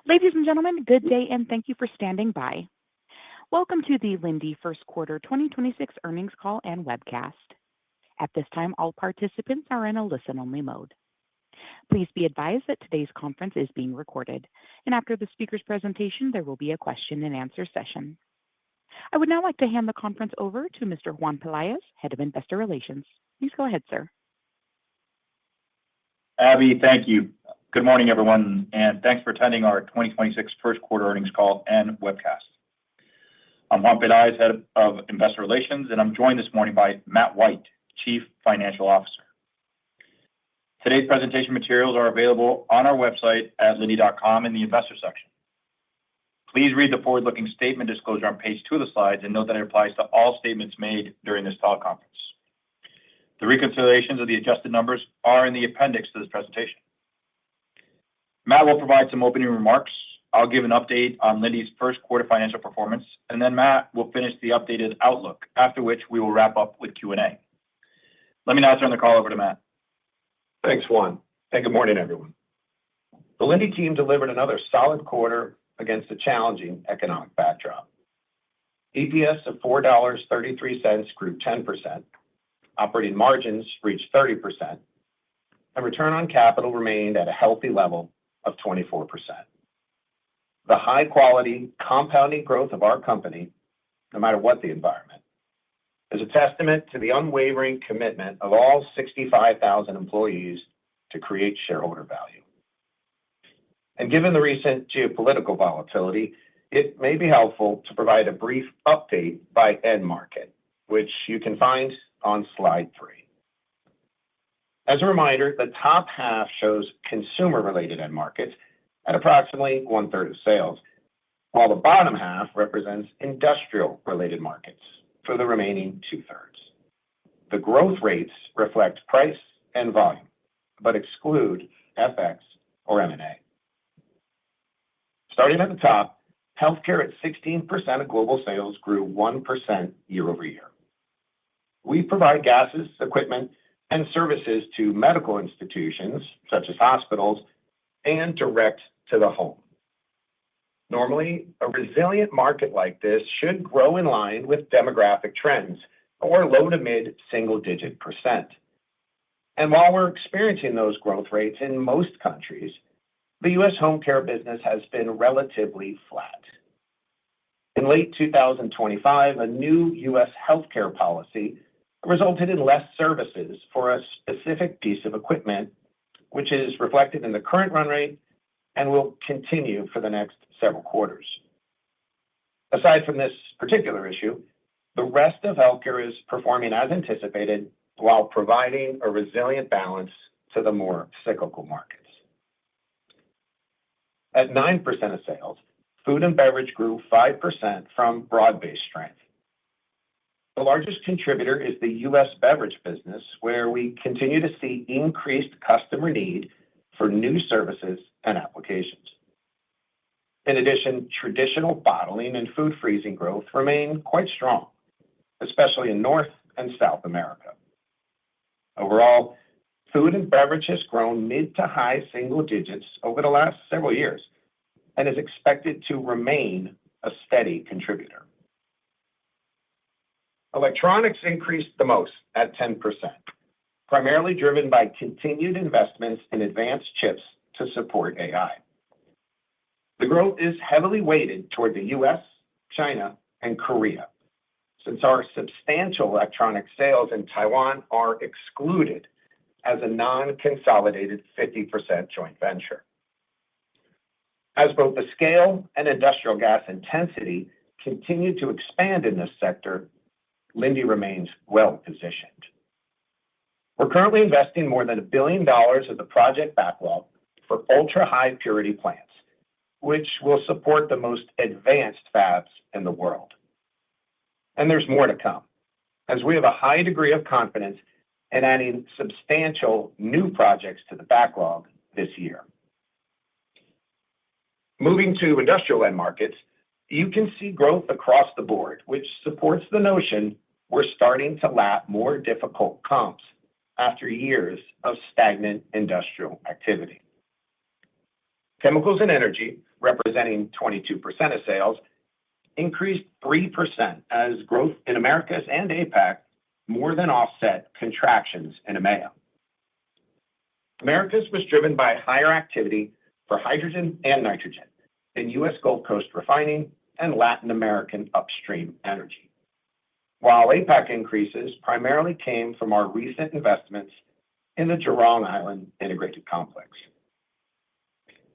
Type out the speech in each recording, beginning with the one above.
Ladies and gentlemen, good day and thank you for standing by. Welcome to the Linde First Quarter 2026 Earnings Call and Webcast. At this time, all participants are in a listen-only mode. Please be advised that today's conference is being recorded, and after the speaker's presentation, there will be a question-and-answer session. I would now like to hand the conference over to Mr. Juan Peláez, Head of Investor Relations. Please go ahead, sir. Abby, thank you. Good morning, everyone, and thanks for attending our 2026 First Quarter Earnings Call and Webcast. I'm Juan Peláez, Head of Investor Relations, and I'm joined this morning by Matt White, Chief Financial Officer. Today's presentation materials are available on our website at linde.com in the Investor section. Please read the forward-looking statement disclosure on page 2 of the slides and note that it applies to all statements made during this teleconference. The reconciliations of the adjusted numbers are in the appendix to this presentation. Matt will provide some opening remarks. I'll give an update on Linde's first quarter financial performance, and then Matt will finish the updated outlook, after which we will wrap up with Q&A. Let me now turn the call over to Matt. Thanks, Juan, and good morning, everyone. The Linde team delivered another solid quarter against a challenging economic backdrop. EPS of $4.33 grew 10%, operating margins reached 30%, and return on capital remained at a healthy level of 24%. The high-quality compounding growth of our company, no matter what the environment, is a testament to the unwavering commitment of all 65,000 employees to create shareholder value. Given the recent geopolitical volatility, it may be helpful to provide a brief update by end market, which you can find on slide 3. As a reminder, the top half shows consumer-related end markets at approximately 1/3 of sales, while the bottom half represents industrial-related markets for the remaining 2/3. The growth rates reflect price and volume, but exclude FX or M&A. Starting at the top, healthcare at 16% of global sales grew 1% year-over-year. We provide gases, equipment, and services to medical institutions, such as hospitals, and direct to the home. Normally, a resilient market like this should grow in line with demographic trends or low to mid-single-digit %. While we're experiencing those growth rates in most countries, the U.S. home care business has been relatively flat. In late 2025, a new U.S. healthcare policy resulted in less services for a specific piece of equipment, which is reflected in the current run rate and will continue for the next several quarters. Aside from this particular issue, the rest of healthcare is performing as anticipated while providing a resilient balance to the more cyclical markets. At 9% of sales, food and beverage grew 5% from broad-based strength. The largest contributor is the U.S. beverage business, where we continue to see increased customer need for new services and applications. In addition, traditional bottling and food freezing growth remain quite strong, especially in North and South America. Overall, food and beverage has grown mid to high single digits over the last several years and is expected to remain a steady contributor. Electronics increased the most at 10%, primarily driven by continued investments in advanced chips to support AI. The growth is heavily weighted toward the U.S., China, and Korea, since our substantial electronic sales in Taiwan are excluded as a non-consolidated 50% joint venture. As both the scale and industrial gas intensity continue to expand in this sector, Linde remains well-positioned. We're currently investing more than $1 billion of the project backlog for ultra-high purity plants, which will support the most advanced fabs in the world. There's more to come, as we have a high degree of confidence in adding substantial new projects to the backlog this year. Moving to industrial end markets, you can see growth across the board, which supports the notion we're starting to lap more difficult comps after years of stagnant industrial activity. Chemicals and energy, representing 22% of sales, increased 3% as growth in Americas and APAC more than offset contractions in EMEA. Americas was driven by higher activity for hydrogen and nitrogen in U.S. Gulf Coast refining and Latin American upstream energy, while APAC increases primarily came from our recent investments in the Jurong Island integrated complex.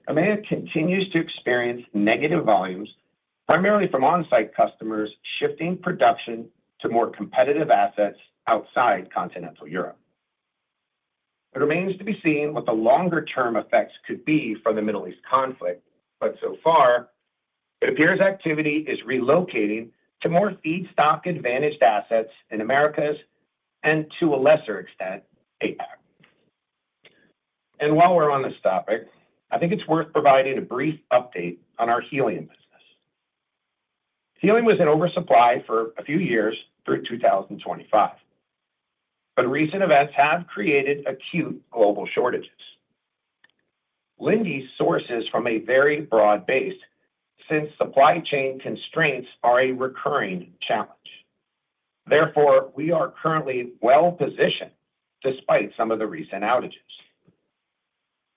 EMEA continues to experience negative volumes, primarily from on-site customers shifting production to more competitive assets outside continental Europe. It remains to be seen what the longer-term effects could be from the Middle East conflict, but so far, it appears activity is relocating to more feedstock-advantaged assets in Americas and, to a lesser extent, APAC. And while we're on this topic, I think it's worth providing a brief update on our helium business. Helium was in oversupply for a few years through 2025, but recent events have created acute global shortages. Linde sources from a very broad base since supply chain constraints are a recurring challenge. Therefore, we are currently well positioned despite some of the recent outages.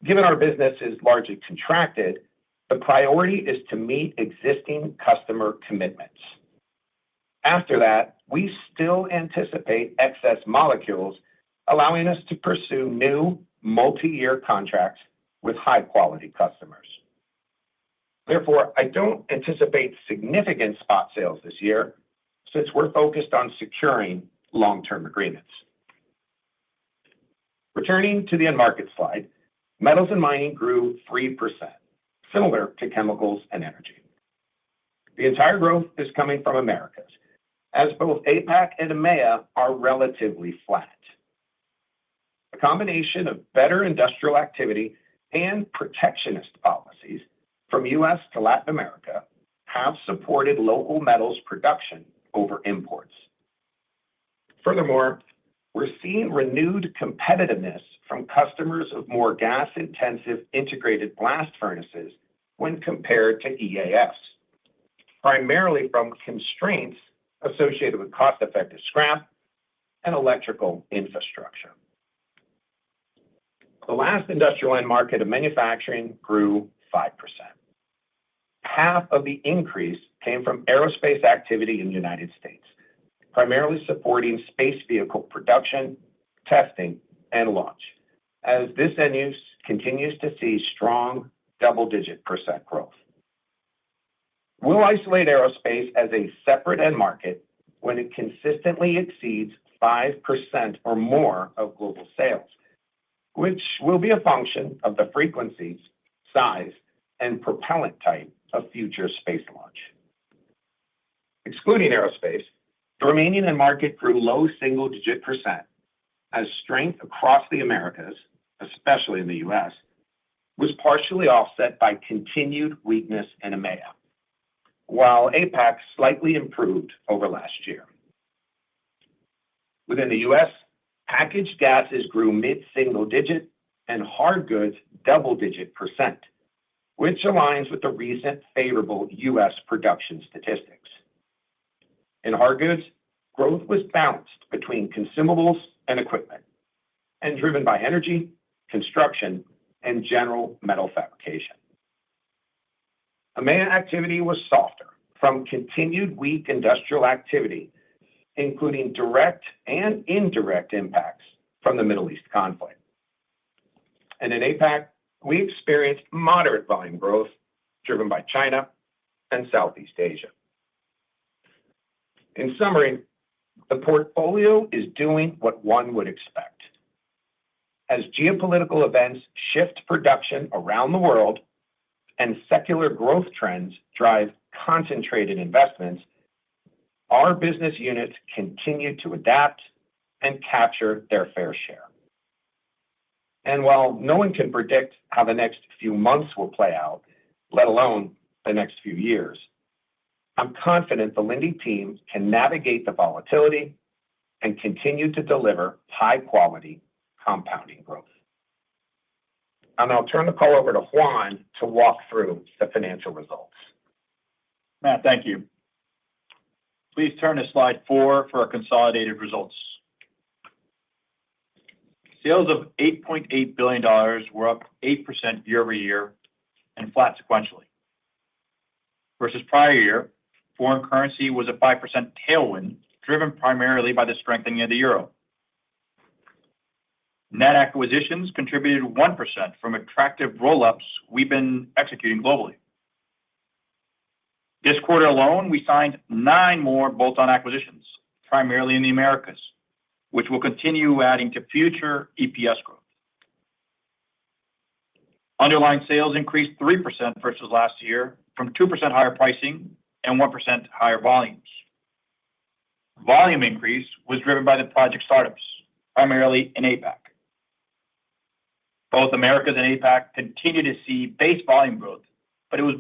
Given our business is largely contracted, the priority is to meet existing customer commitments. After that, we still anticipate excess molecules, allowing us to pursue new multi-year contracts with high-quality customers. Therefore, I don't anticipate significant spot sales this year since we're focused on securing long-term agreements. Returning to the end market slide, metals and mining grew 3%, similar to chemicals and energy. The entire growth is coming from Americas, as both APAC and EMEA are relatively flat. A combination of better industrial activity and protectionist policies from U.S. to Latin America have supported local metals production over imports. Furthermore, we're seeing renewed competitiveness from customers of more gas-intensive integrated blast furnaces when compared to EAFs, primarily from constraints associated with cost-effective scrap and electrical infrastructure. The last industrial end market of manufacturing grew 5%. Half of the increase came from aerospace activity in the United States, primarily supporting space vehicle production, testing, and launch, as this end use continues to see strong double-digit % growth. We'll isolate aerospace as a separate end market when it consistently exceeds 5% or more of global sales, which will be a function of the frequencies, size, and propellant type of future space launch. Excluding aerospace, the remaining end market grew low single-digit % as strength across the Americas, especially in the U.S., was partially offset by continued weakness in EMEA, while APAC slightly improved over last year. Within the U.S., packaged gases grew mid-single-digit and hard goods double-digit %, which aligns with the recent favorable U.S. production statistics. In hard goods, growth was balanced between consumables and equipment, and driven by energy, construction, and general metal fabrication. EMEA activity was softer from continued weak industrial activity, including direct and indirect impacts from the Middle East conflict. And in APAC, we experienced moderate volume growth driven by China and Southeast Asia. In summary, the portfolio is doing what one would expect. As geopolitical events shift production around the world and secular growth trends drive concentrated investments, our business units continue to adapt and capture their fair share. And while no one can predict how the next few months will play out, let alone the next few years, I'm confident the Linde team can navigate the volatility and continue to deliver high-quality compounding growth. and I'll turn the call over to Juan to walk through the financial results. Matt, thank you. Please turn to slide 4 for our consolidated results. Sales of $8.8 billion were up 8% year over year and flat sequentially. Versus prior year, foreign currency was a 5% tailwind, driven primarily by the strengthening of the euro. Net acquisitions contributed 1% from attractive roll-ups we've been executing globally. This quarter alone, we signed 9 more bolt-on acquisitions, primarily in the Americas, which will continue adding to future EPS growth. Underlying sales increased 3% versus last year from 2% higher pricing and 1% higher volumes. Volume increase was driven by the project startups, primarily in APAC. Both Americas and APAC continue to see base volume growth, but it was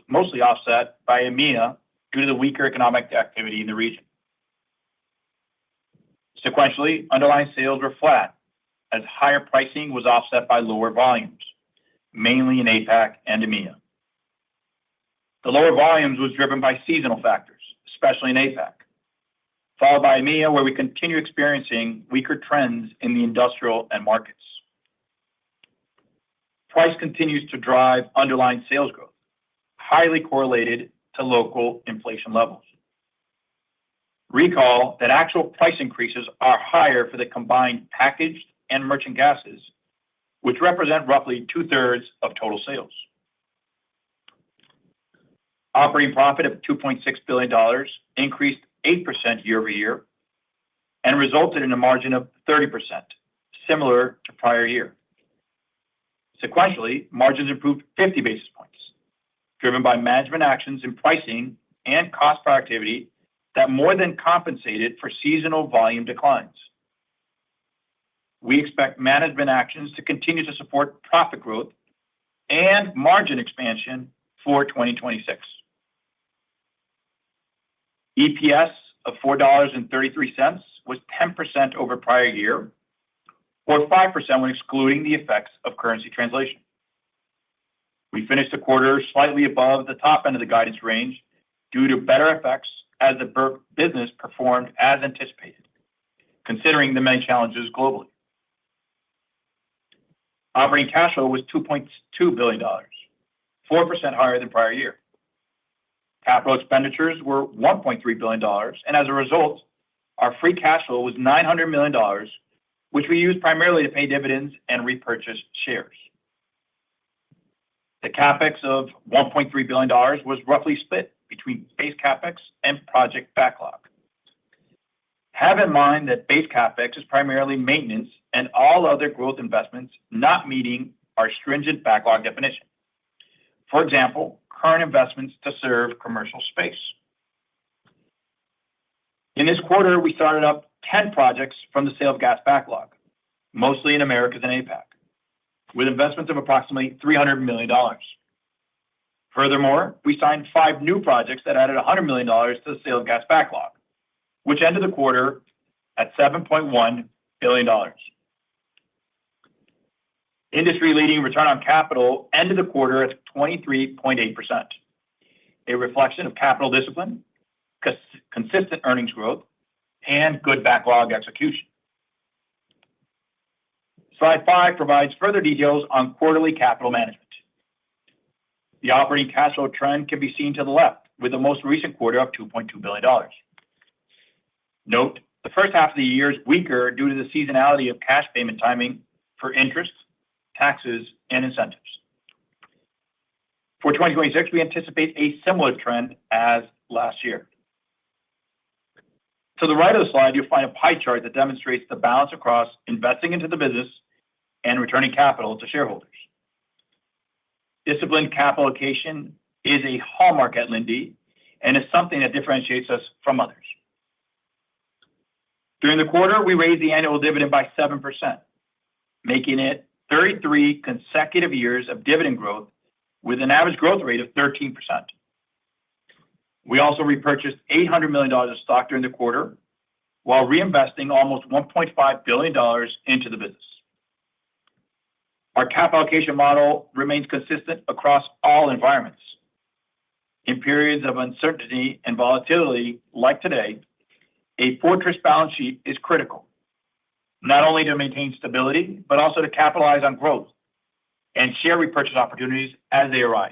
mostly offset by EMEA due to the weaker economic activity in the region. Sequentially, underlying sales were flat as higher pricing was offset by lower volumes, mainly in APAC and EMEA. The lower volumes was driven by seasonal factors, especially in APAC, followed by EMEA, where we continue experiencing weaker trends in the industrial and markets. Price continues to drive underlying sales growth, highly correlated to local inflation levels. Recall that actual price increases are higher for the combined packaged and merchant gases, which represent roughly 2/3 of total sales. Operating profit of $2.6 billion increased 8% year over year and resulted in a margin of 30%, similar to prior year. Sequentially, margins improved 50 basis points, driven by management actions in pricing and cost productivity that more than compensated for seasonal volume declines. We expect management actions to continue to support profit growth and margin expansion for 2026. EPS of $4.33 was 10% over prior year, or 5% when excluding the effects of currency translation. We finished the quarter slightly above the top end of the guidance range due to better effects as the business performed as anticipated, considering the many challenges globally. Operating cash flow was $2.2 billion, 4% higher than prior year. Capital expenditures were $1.3 billion, and as a result, our free cash flow was $900 million, which we used primarily to pay dividends and repurchase shares. The CapEx of $1.3 billion was roughly split between base CapEx and project backlog. Have in mind that base CapEx is primarily maintenance and all other growth investments not meeting our stringent backlog definition. For example, current investments to serve commercial space. In this quarter, we started up 10 projects from the sale of gas backlog, mostly in Americas and APAC, with investments of approximately $300 million. Furthermore, we signed 5 new projects that added $100 million to the sale of gas backlog, which ended the quarter at $7.1 billion. Industry-leading return on capital ended the quarter at 23.8%, a reflection of capital discipline, consistent earnings growth, and good backlog execution. Slide 5 provides further details on quarterly capital management. The operating cash flow trend can be seen to the left, with the most recent quarter of $2.2 billion. Note, the first half of the year is weaker due to the seasonality of cash payment timing for interest, taxes, and incentives. For 2026, we anticipate a similar trend as last year. To the right of the slide, you'll find a pie chart that demonstrates the balance across investing into the business and returning capital to shareholders. Disciplined capital allocation is a hallmark at Linde and is something that differentiates us from others. During the quarter, we raised the annual dividend by 7%, making it 33 consecutive years of dividend growth with an average growth rate of 13%. We also repurchased $800 million of stock during the quarter while reinvesting almost $1.5 billion into the business. Our capital allocation model remains consistent across all environments. In periods of uncertainty and volatility like today, a fortress balance sheet is critical, not only to maintain stability, but also to capitalize on growth and share repurchase opportunities as they arise.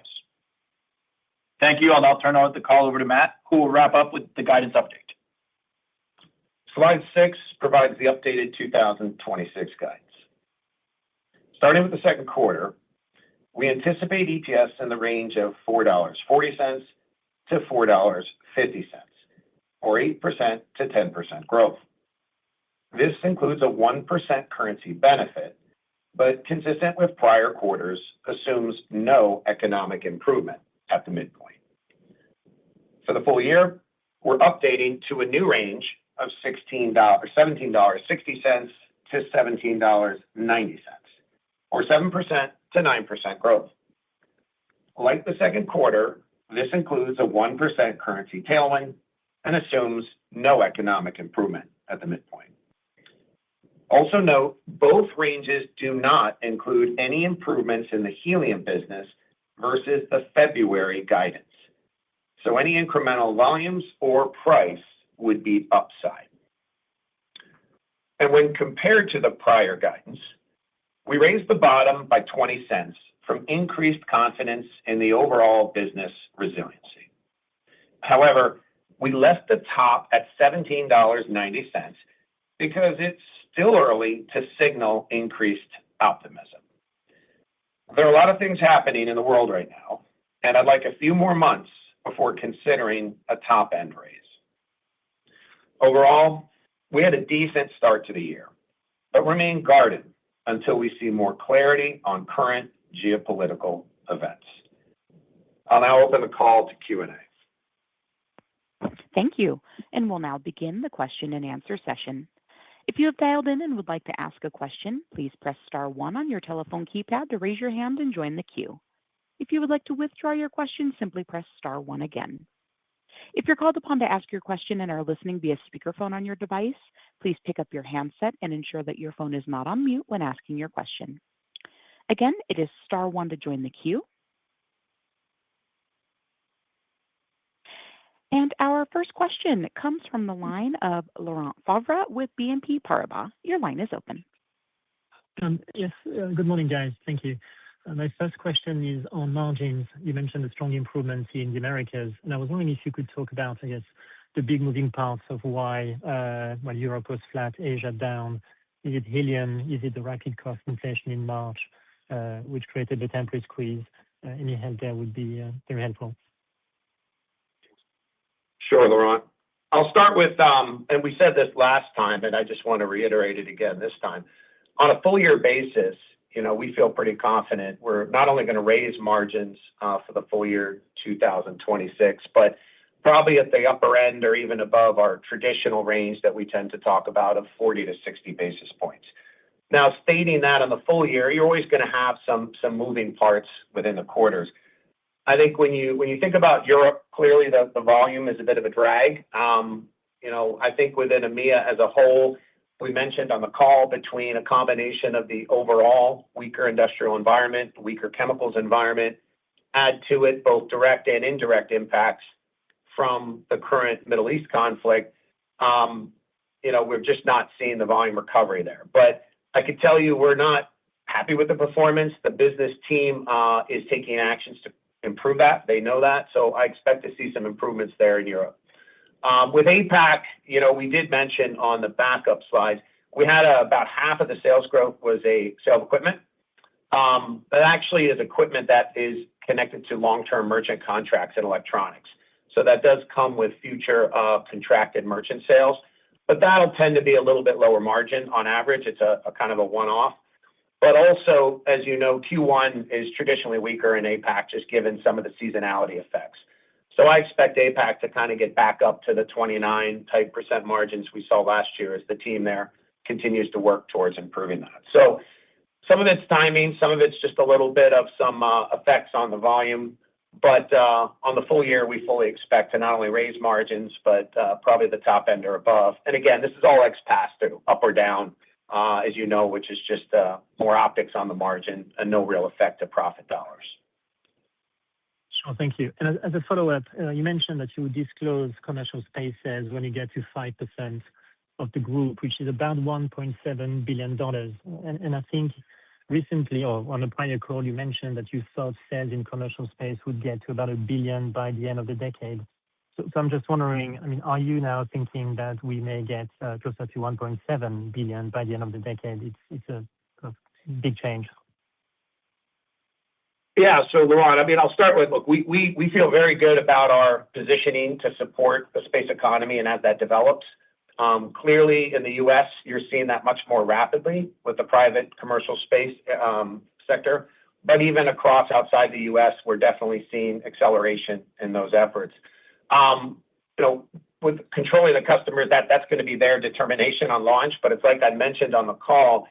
Thank you. I'll now turn the call over to Matt, who will wrap up with the guidance update. Slide 6 provides the updated 2026 guidance. Starting with the second quarter, we anticipate EPS in the range of $4.40 to $4.50, or 8% to 10% growth. This includes a 1% currency benefit, but consistent with prior quarters, assumes no economic improvement at the midpoint. For the full year, we're updating to a new range of $17.60 to $17.90, or 7% to 9% growth. Like the second quarter, this includes a 1% currency tailwind and assumes no economic improvement at the midpoint. Also note, both ranges do not include any improvements in the helium business versus the February guidance. So any incremental volumes or price would be upside. And when compared to the prior guidance, we raised the bottom by 20 cents from increased confidence in the overall business resiliency. However, we left the top at $17.90 because it's still early to signal increased optimism. There are a lot of things happening in the world right now, and I'd like a few more months before considering a top-end raise. Overall, we had a decent start to the year, but remain guarded until we see more clarity on current geopolitical events. I'll now open the call to Q&A. Thank you. And we'll now begin the question and answer session. If you have dialed in and would like to ask a question, please press star 1 on your telephone keypad to raise your hand and join the queue. If you would like to withdraw your question, simply press star 1 again. If you're called upon to ask your question and are listening via speakerphone on your device, please pick up your handset and ensure that your phone is not on mute when asking your question. Again, it is star 1 to join the queue. And our first question comes from the line of Laurent Favre with BNP Paribas. Your line is open. Yes, good morning, guys. Thank you. My first question is on margins. You mentioned the strong improvements in the Americas, and I was wondering if you could talk about, I guess, the big moving parts of why Europe was flat, Asia down. Is it helium? Is it the rapid cost inflation in March, which created the temporary squeeze? Any help there would be very helpful. Sure, Laurent. I'll start with, and we said this last time, and I just want to reiterate it again this time. On a full year basis, we feel pretty confident. We're not only going to raise margins for the full year 2026, but probably at the upper end or even above our traditional range that we tend to talk about of 40 to 60 basis points. Now, stating that on the full year, you're always going to have some moving parts within the quarters. I think when you think about Europe, clearly the volume is a bit of a drag. I think within EMEA as a whole, we mentioned on the call between a combination of the overall weaker industrial environment, weaker chemicals environment, add to it both direct and indirect impacts from the current Middle East conflict. We're just not seeing the volume recovery there. But I could tell you we're not happy with the performance. The business team is taking actions to improve that. They know that. So I expect to see some improvements there in Europe. With APAC, we did mention on the backup slides, we had about half of the sales growth was a sale of equipment. That actually is equipment that is connected to long-term merchant contracts and electronics. So that does come with future contracted merchant sales. But that'll tend to be a little bit lower margin on average. It's a kind of a one-off. But also, as you know, Q1 is traditionally weaker in APAC, just given some of the seasonality effects. So I expect APAC to kind of get back up to the 29% margins we saw last year as the team there continues to work towards improving that. So some of it's timing, some of it's just a little bit of some effects on the volume. But on the full year, we fully expect to not only raise margins, but probably the top end or above. And again, this is all ex pass-through, up or down, as you know, which is just more optics on the margin and no real effect to profit dollars. Sure, thank you. And as a follow-up, you mentioned that you would disclose commercial space sales when you get to 5% of the group, which is about $1.7 billion. And I think recently, or on a prior call, you mentioned that you thought sales in commercial space would get to about $1 billion by the end of the decade. So I'm just wondering, I mean, are you now thinking that we may get closer to $1.7 billion by the end of the decade? It's a big change. Yeah, so Laurent, I mean, I'll start with, look, we feel very good about our positioning to support the space economy and as that develops. Clearly, in the U.S., you're seeing that much more rapidly with the private commercial space sector. But even across outside the U.S., we're definitely seeing acceleration in those efforts. With controlling the customers, that's going to be their determination on launch. But it's like I mentioned on the call,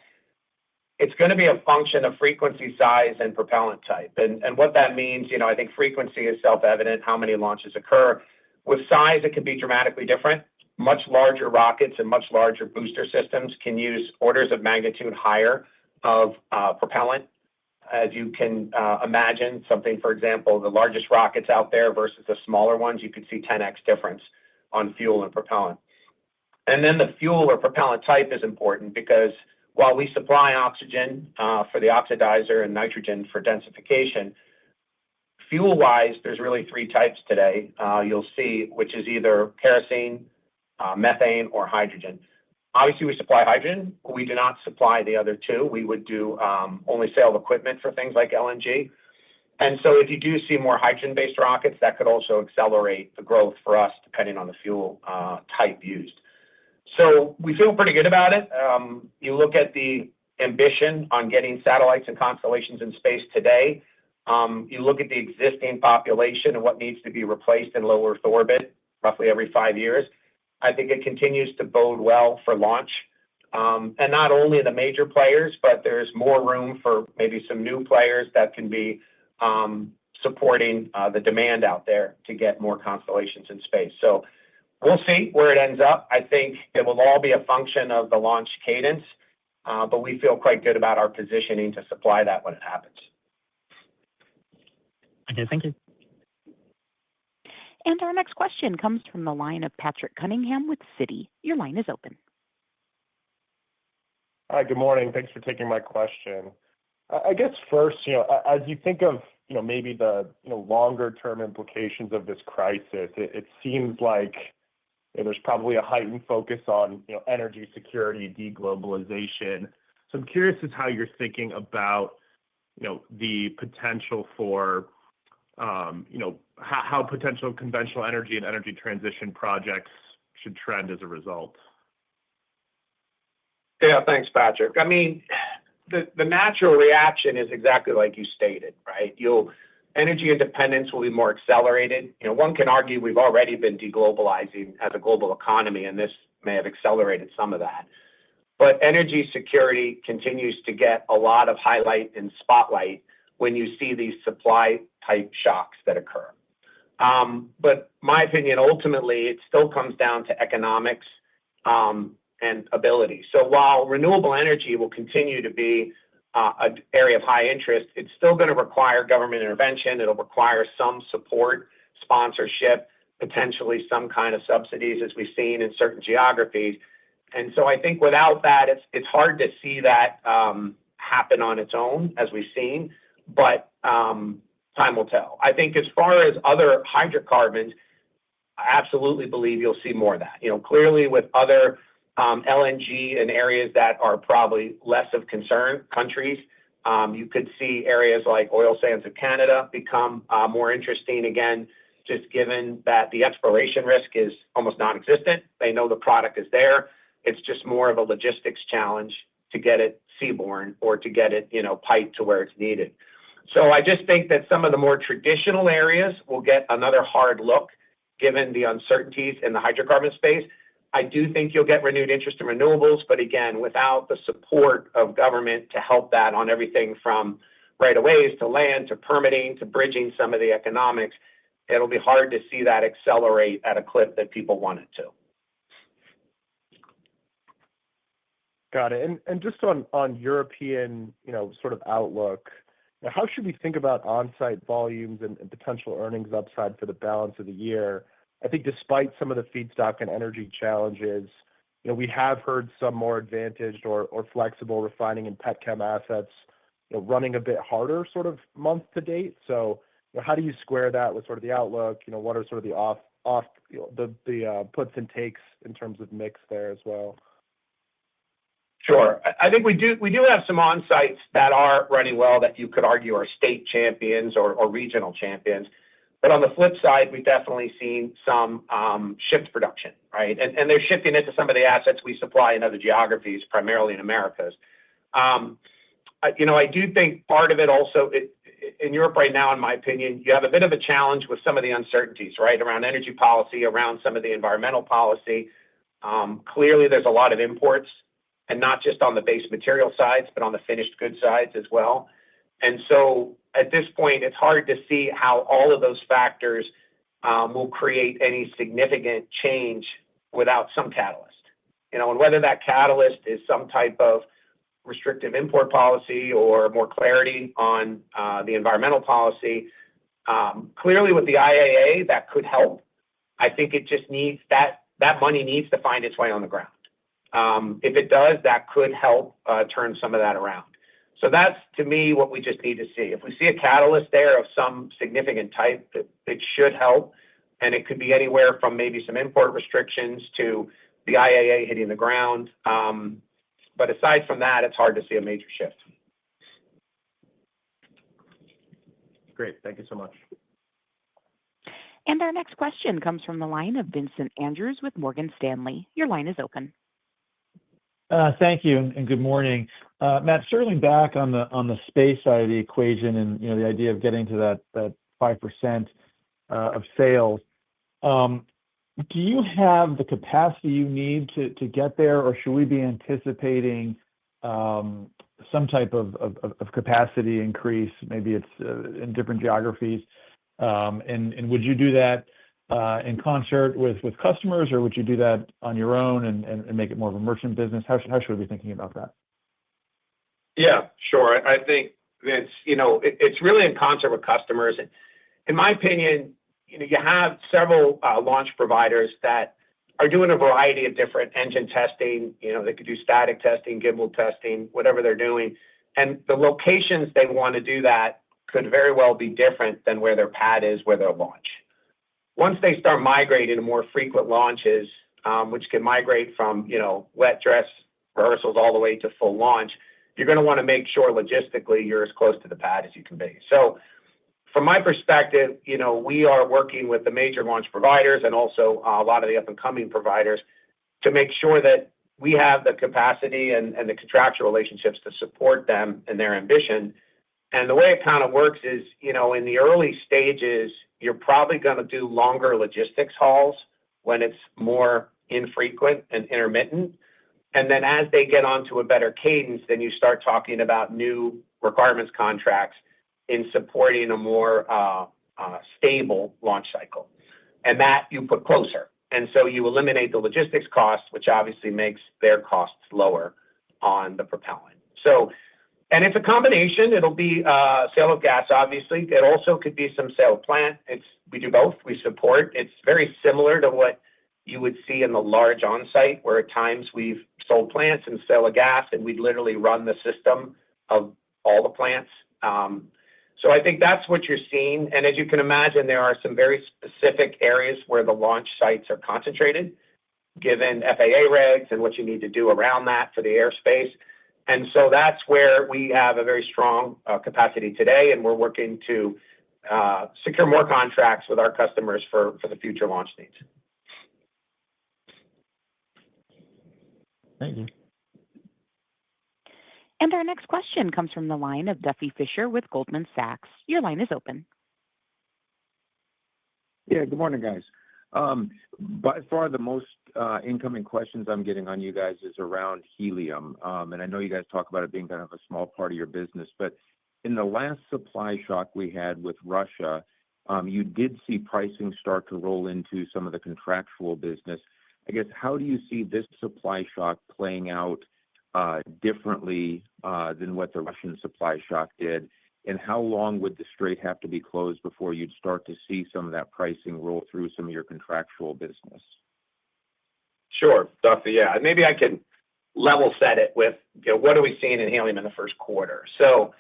it's going to be a function of frequency, size, and propellant type. And what that means, I think frequency is self-evident, how many launches occur. With size, it can be dramatically different. Much larger rockets and much larger booster systems can use orders of magnitude higher of propellant. As you can imagine, something, for example, the largest rockets out there versus the smaller ones, you could see 10x difference on fuel and propellant. And then the fuel or propellant type is important because while we supply oxygen for the oxidizer and nitrogen for densification, fuel-wise, there's really three types today. You'll see, which is either kerosene, methane, or hydrogen. Obviously, we supply hydrogen. We do not supply the other two. We would do only sale of equipment for things like LNG. And so if you do see more hydrogen-based rockets, that could also accelerate the growth for us depending on the fuel type used. So we feel pretty good about it. You look at the ambition on getting satellites and constellations in space today. You look at the existing population and what needs to be replaced in low Earth orbit roughly every 5 years. I think it continues to bode well for launch. And not only the major players, but there's more room for maybe some new players that can be supporting the demand out there to get more constellations in space. So we'll see where it ends up. I think it will all be a function of the launch cadence, but we feel quite good about our positioning to supply that when it happens. Okay, thank you. And our next question comes from the line of Patrick Cunningham with Citi. Your line is open. Hi, good morning. Thanks for taking my question. I guess first, as you think of, maybe the, longer term implications of this crisis, it seems like there's probably a heightened focus on, energy security, deglobalization. So I'm curious as how you're thinking about, the potential for, how potential conventional energy and energy transition projects should trend as a result. Yeah, thanks, Patrick. I mean, the natural reaction is exactly like you stated, right? Energy independence will be more accelerated. One can argue we've already been deglobalizing as a global economy, and this may have accelerated some of that. But energy security continues to get a lot of highlight and spotlight when you see these supply type shocks that occur. But my opinion, ultimately, it still comes down to economics and ability. So while renewable energy will continue to be an area of high interest, it's still going to require government intervention. It'll require some support, sponsorship, potentially some kind of subsidies, as we've seen in certain geographies. And so I think without that, it's hard to see that happen on its own, as we've seen. But time will tell. I think as far as other hydrocarbons, I absolutely believe you'll see more of that. Clearly with other LNG in areas that are probably less of concern countries, you could see areas like oil sands of Canada become more interesting again, just given that the exploration risk is almost non-existent. They know the product is there. It's just more of a logistics challenge to get it seaborne or to get it, piped to where it's needed. So I just think that some of the more traditional areas will get another hard look given the uncertainties in the hydrocarbon space. I do think you'll get renewed interest in renewables, but again, without the support of government to help that on everything from right-of-ways to land to permitting to bridging some of the economics, it'll be hard to see that accelerate at a clip that people want it to. Got it. And just on European, sort of outlook, how should we think about on-site volumes and potential earnings upside for the balance of the year? I think despite some of the feedstock and energy challenges, we have heard some more advantaged or flexible refining and petchem assets, running a bit harder sort of month to date. So, how do you square that with sort of the outlook? What are sort of the puts and takes in terms of mix there as well? Sure. I think we do have some on-sites that are running well that you could argue are state champions or regional champions. But on the flip side, we've definitely seen some shift production, right? And they're shifting into some of the assets we supply in other geographies, primarily in Americas. I do think part of it also in Europe right now, in my opinion, you have a bit of a challenge with some of the uncertainties, right, around energy policy, around some of the environmental policy. Clearly, there's a lot of imports, and not just on the base material sides, but on the finished goods sides as well. And so at this point, it's hard to see how all of those factors will create any significant change without some catalyst. And whether that catalyst is some type of restrictive import policy or more clarity on the environmental policy, clearly with the IAA, that could help. I think it just needs that money needs to find its way on the ground. If it does, that could help turn some of that around. So that's, to me, what we just need to see. If we see a catalyst there of some significant type, it should help. And it could be anywhere from maybe some import restrictions to the IAA hitting the ground. But aside from that, it's hard to see a major shift. Great. Thank you so much. And our next question comes from the line of Vincent Andrews with Morgan Stanley. Your line is open. Thank you and good morning. Matt, circling back on the space side of the equation and the idea of getting to that 5% of sales. Do you have the capacity you need to get there, or should we be anticipating some type of capacity increase? Maybe it's in different geographies. And would you do that in concert with customers, or would you do that on your own and make it more of a merchant business? How should we be thinking about that? Yeah, sure. I think it's really in concert with customers. In my opinion, you have several launch providers that are doing a variety of different engine testing. They could do static testing, gimbal testing, whatever they're doing. And the locations they want to do that could very well be different than where their pad is, where they'll launch. Once they start migrating to more frequent launches, which can migrate from, wet dress rehearsals all the way to full launch, you're going to want to make sure logistically you're as close to the pad as you can be. So from my perspective, we are working with the major launch providers and also a lot of the up-and-coming providers to make sure that we have the capacity and the contractual relationships to support them and their ambition. And the way it kind of works is, in the early stages, you're probably going to do longer logistics hauls when it's more infrequent and intermittent. And then as they get onto a better cadence, then you start talking about new requirements contracts in supporting a more stable launch cycle. And that you put closer. And so you eliminate the logistics costs, which obviously makes their costs lower on the propellant. And it's a combination. It'll be sale of gas, obviously. It also could be some sale of plant. We do both. We support. It's very similar to what you would see in the large on-site, where at times we've sold plants and sale of gas, and we'd literally run the system of all the plants. So I think that's what you're seeing. And as you can imagine, there are some very specific areas where the launch sites are concentrated, given FAA regs and what you need to do around that for the airspace. And so that's where we have a very strong capacity today, and we're working to secure more contracts with our customers for the future launch needs. Thank you. And our next question comes from the line of Duffy Fisher with Goldman Sachs. Your line is open. Yeah, good morning, guys. By far, the most incoming questions I'm getting on you guys is around helium. And I know you guys talk about it being kind of a small part of your business, but in the last supply shock we had with Russia, you did see pricing start to roll into some of the contractual business. I guess, how do you see this supply shock playing out differently than what the Russian supply shock did? And how long would the strait have to be closed before you'd start to see some of that pricing roll through some of your contractual business? Sure, Duffy. Yeah, maybe I can level set it with what are we seeing in helium in the first quarter. So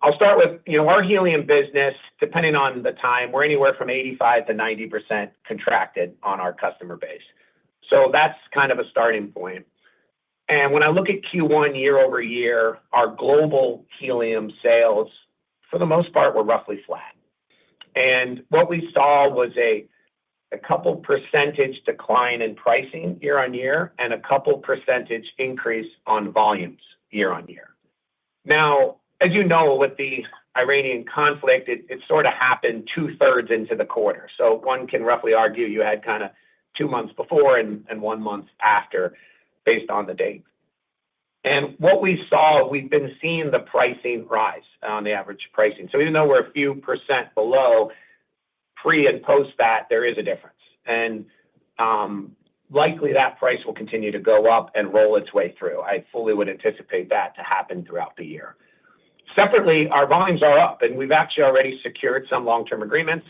I'll start with our helium business. Depending on the time, we're anywhere from 85 to 90% contracted on our customer base. So that's kind of a starting point. And when I look at Q1 year over year, our global helium sales, for the most part, were roughly flat. And what we saw was a couple percentage decline in pricing year on year and a couple percentage increase on volumes year on year. Now, as you know, with the Iranian conflict, it sort of happened 2/3 into the quarter. So one can roughly argue you had kind of 2 months before and 1 month after, based on the date. And what we saw, we've been seeing the pricing rise on the average pricing. So even though we're a few percent below, pre and post that, there is a difference. And likely that price will continue to go up and roll its way through. I fully would anticipate that to happen throughout the year. Separately, our volumes are up, and we've actually already secured some long-term agreements.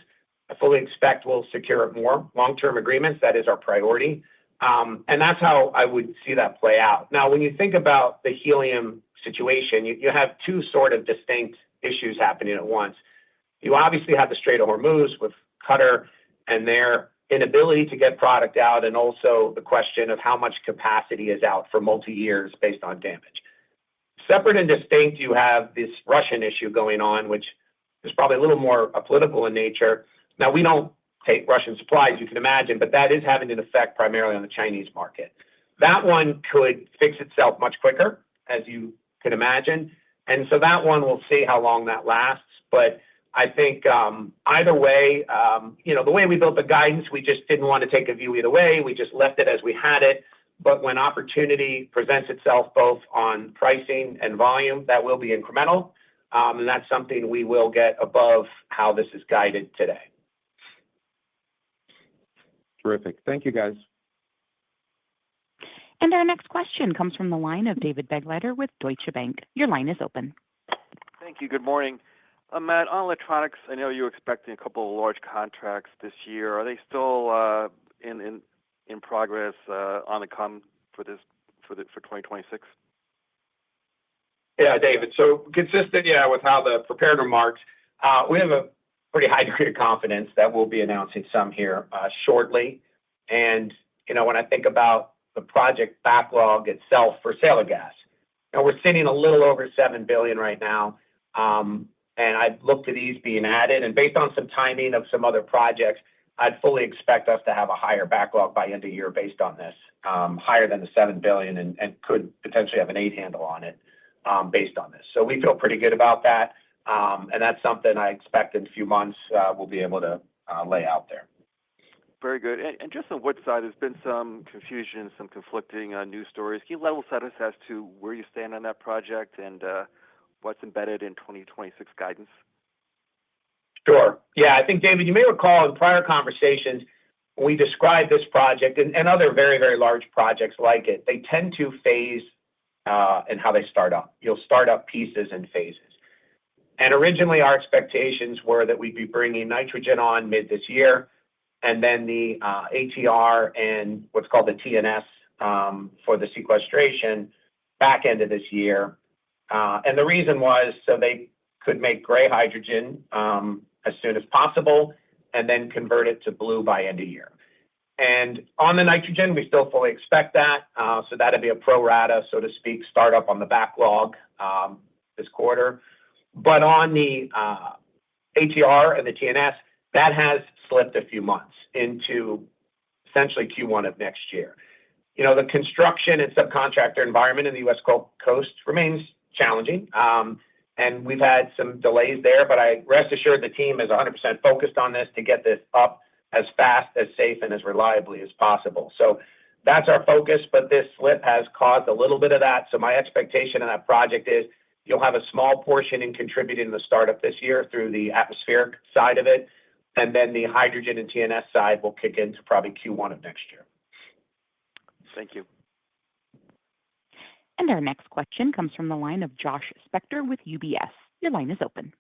I fully expect we'll secure more long-term agreements. That is our priority. And that's how I would see that play out. Now, when you think about the helium situation, you have two sort of distinct issues happening at once. You obviously have the Strait of Hormuz with Qatar and their inability to get product out, and also the question of how much capacity is out for multi-years based on damage. Separate and distinct, you have this Russian issue going on, which is probably a little more political in nature. Now, we don't take Russian supplies, you can imagine, but that is having an effect primarily on the Chinese market. That one could fix itself much quicker, as you can imagine. And so that one, we'll see how long that lasts. But I think either way, the way we built the guidance, we just didn't want to take a view either way. We just left it as we had it. But when opportunity presents itself both on pricing and volume, that will be incremental. And that's something we will get above how this is guided today. Terrific. Thank you, guys. And our next question comes from the line of David Begleiter with Deutsche Bank. Your line is open. Thank you. Good morning. Matt, on electronics, I know you're expecting a couple of large contracts this year. Are they still in progress on the come for 2026? Yeah, David. So consistent, with how the prepared remarks, we have a pretty high degree of confidence that we'll be announcing some here shortly. And, when I think about the project backlog itself for sale of gas, we're sitting a little over $7 billion right now. And I'd look to these being added. And based on some timing of some other projects, I'd fully expect us to have a higher backlog by end of year based on this, higher than the $7 billion and could potentially have an 8 handle on it based on this. So we feel pretty good about that. And that's something I expect in a few months we'll be able to lay out there. Very good. And just on Woodside, there's been some confusion, some conflicting news stories. Can you level set us as to where you stand on that project and what's embedded in 2026 guidance? Sure. Yeah, I think, David, you may recall in prior conversations, when we described this project and other very, very large projects like it, they tend to phase in how they start up. You'll start up pieces and phases. And originally, our expectations were that we'd be bringing nitrogen on mid this year, and then the ATR and what's called the TNS for the sequestration back end of this year. And the reason was so they could make gray hydrogen as soon as possible and then convert it to blue by end of year. And on the nitrogen, we still fully expect that. So that'd be a pro rata, so to speak, startup on the backlog this quarter. But on the ATR and the TNS, that has slipped a few months into essentially Q1 of next year. The construction and subcontractor environment in the U.S. Gulf Coast remains challenging. And we've had some delays there, but I rest assured the team is 100% focused on this to get this up as fast, as safe, and as reliably as possible. So that's our focus, but this slip has caused a little bit of that. So my expectation in that project is you'll have a small portion in contributing to the startup this year through the atmospheric side of it, and then the hydrogen and TNS side will kick into probably Q1 of next year. Thank you. And our next question comes from the line of Josh Spector with UBS. Your line is open.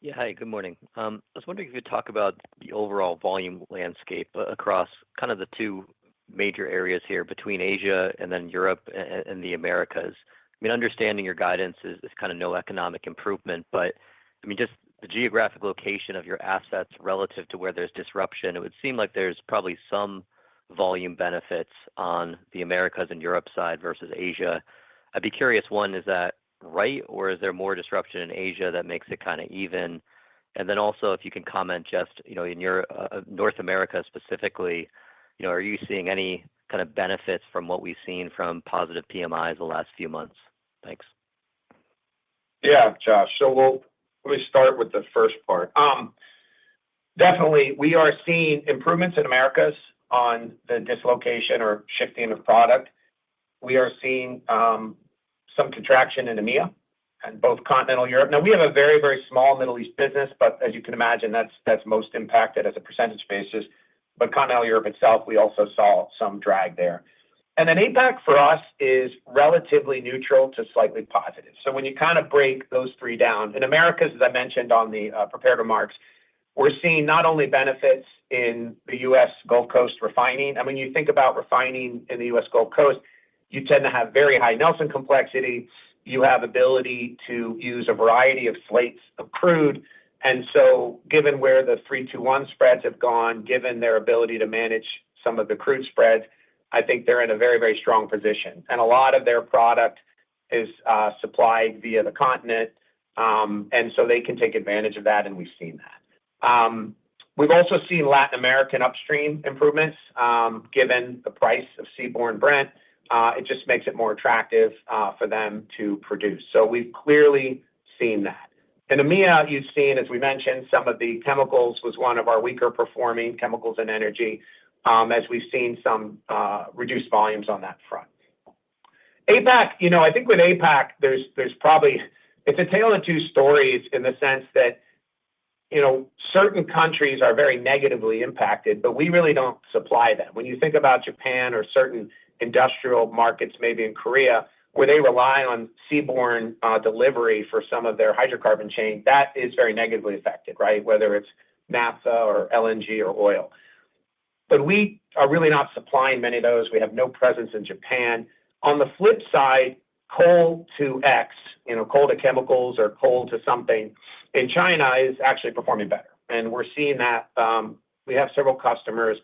Yeah, hi, good morning. I was wondering if you could talk about the overall volume landscape across kind of the two major areas here between Asia and then Europe and the Americas. I mean, understanding your guidance is kind of no economic improvement, but I mean, just the geographic location of your assets relative to where there's disruption, it would seem like there's probably some volume benefits on the Americas and Europe side versus Asia. I'd be curious, one, is that right, or is there more disruption in Asia that makes it kind of even? And then also, if you can comment just, in your North America specifically, are you seeing any kind of benefits from what we've seen from positive PMIs the last few months? Thanks. Yeah, Josh. So let me start with the first part. Definitely, we are seeing improvements in Americas on the dislocation or shifting of product. We are seeing some contraction in EMEA and both continental Europe. Now, we have a very, very small Middle East business, but as you can imagine, that's most impacted as a percentage basis. But continental Europe itself, we also saw some drag there. And then APAC for us is relatively neutral to slightly positive. So when you kind of break those three down, in Americas, as I mentioned on the prepared remarks, we're seeing not only benefits in the U.S. Gulf Coast refining. I mean, you think about refining in the U.S. Gulf Coast, you tend to have very high Nelson complexity. You have ability to use a variety of slates of crude. And so given where the 3-2-1 spreads have gone, given their ability to manage some of the crude spreads, I think they're in a very, very strong position. And a lot of their product is supplied via the continent. And so they can take advantage of that, and we've seen that. We've also seen Latin American upstream improvements given the price of seaborne Brent. It just makes it more attractive for them to produce. So we've clearly seen that. In EMEA, you've seen, as we mentioned, some of the chemicals was one of our weaker performing chemicals and energy, as we've seen some reduced volumes on that front. APAC, I think with APAC, there's probably, it's a tale of two stories in the sense that, certain countries are very negatively impacted, but we really don't supply them. When you think about Japan or certain industrial markets, maybe in Korea, where they rely on seaborne delivery for some of their hydrocarbon chain, that is very negatively affected, right? Whether it's naphtha or LNG or oil. But we are really not supplying many of those. We have no presence in Japan. On the flip side, coal to X, coal to chemicals or coal to something in China is actually performing better. And we're seeing that we have several customers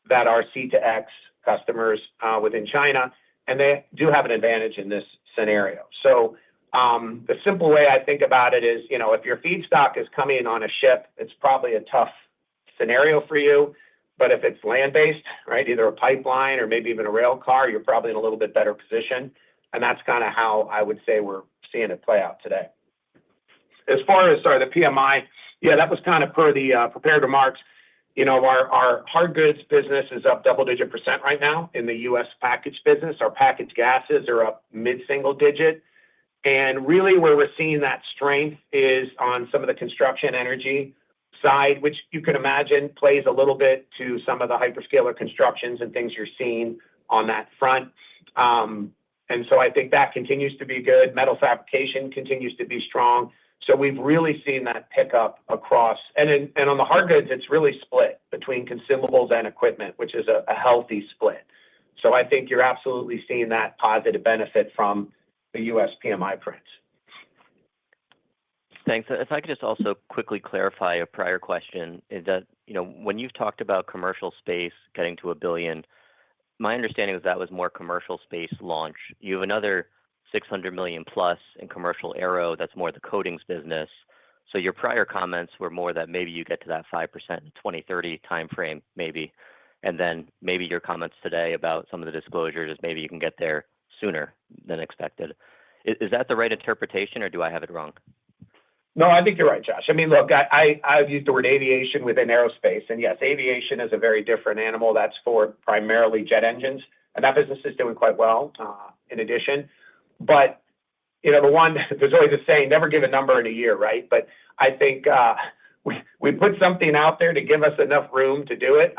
that are C to X customers within China, and they do have an advantage in this scenario. So the simple way I think about it is, if your feedstock is coming on a ship, it's probably a tough scenario for you. But if it's land-based, right, either a pipeline or maybe even a rail car, you're probably in a little bit better position. And that's kind of how I would say we're seeing it play out today. As far as, the PMI, yeah, that was kind of per the prepared remarks. Our hard goods business is up double-digit % right now in the U.S. packaged business. Our packaged gases are up mid-single digit. And really where we're seeing that strength is on some of the construction energy side, which you can imagine plays a little bit to some of the hyperscaler constructions and things you're seeing on that front. And so I think that continues to be good. Metal fabrication continues to be strong. So we've really seen that pick up across. And on the hard goods, it's really split between consumables and equipment, which is a healthy split. So I think you're absolutely seeing that positive benefit from the U.S. PMI prints. Thanks. If I could just also quickly clarify a prior question, is that, when you've talked about commercial space getting to $1 billion, my understanding is that was more commercial space launch. You have another $600 million plus in commercial aero. That's more the coatings business. So your prior comments were more that maybe you get to that 5% in 2030 timeframe, maybe. And then maybe your comments today about some of the disclosures is maybe you can get there sooner than expected. Is that the right interpretation, or do I have it wrong? No, I think you're right, Josh. I mean, look, I've used the word aviation within aerospace. And yes, aviation is a very different animal. That's for primarily jet engines. And that business is doing quite well in addition. But, there's always a saying, never give a number in a year, right? But I think we put something out there to give us enough room to do it.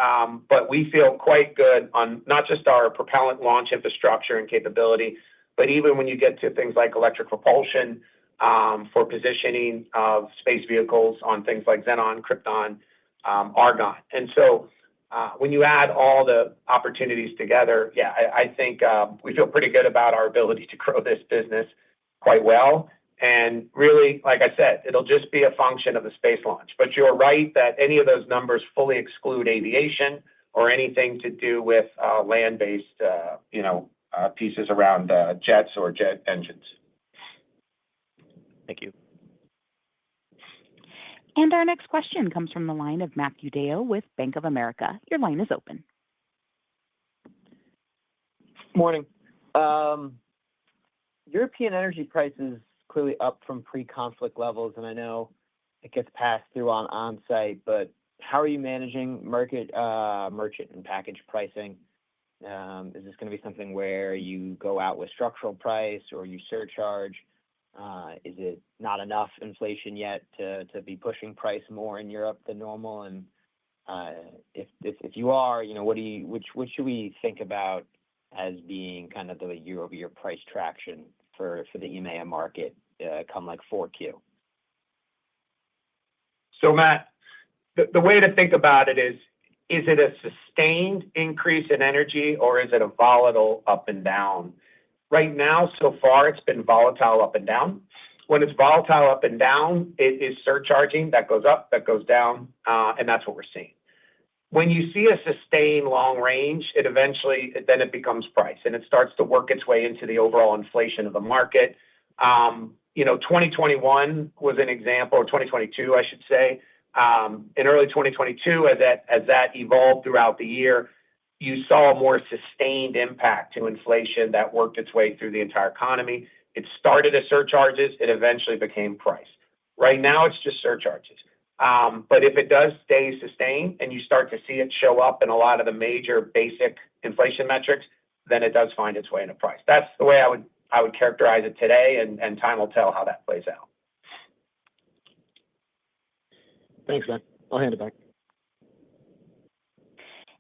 But we feel quite good on not just our propellant launch infrastructure and capability, but even when you get to things like electric propulsion for positioning of space vehicles on things like Xenon, Krypton, Argon. And so when you add all the opportunities together, yeah, I think we feel pretty good about our ability to grow this business quite well. And really, like I said, it'll just be a function of the space launch. But you're right that any of those numbers fully exclude aviation or anything to do with land-based, pieces around jets or jet engines. Thank you. And our next question comes from the line of Matthew Deo with Bank of America. Your line is open. Morning. European energy prices clearly up from pre-conflict levels, and I know it gets passed through on site, but how are you managing merchant and package pricing? Is this going to be something where you go out with structural price or you surcharge? Is it not enough inflation yet to be pushing price more in Europe than normal? And if you are, what should we think about as being kind of the year-over-year price traction for the EMEA market come like 4Q? So, Matt, the way to think about it is it a sustained increase in energy or is it a volatile up and down? Right now, so far, it's been volatile up and down. When it's volatile up and down, it is surcharging. That goes up, that goes down, and that's what we're seeing. When you see a sustained long range, then it becomes price, and it starts to work its way into the overall inflation of the market. 2021 was an example, or 2022, I should say. In early 2022, as that evolved throughout the year, you saw a more sustained impact to inflation that worked its way through the entire economy. It started as surcharges. It eventually became price. Right now, it's just surcharges. But if it does stay sustained and you start to see it show up in a lot of the major basic inflation metrics, then it does find its way into price. That's the way I would characterize it today, and time will tell how that plays out. Thanks, man. I'll hand it back.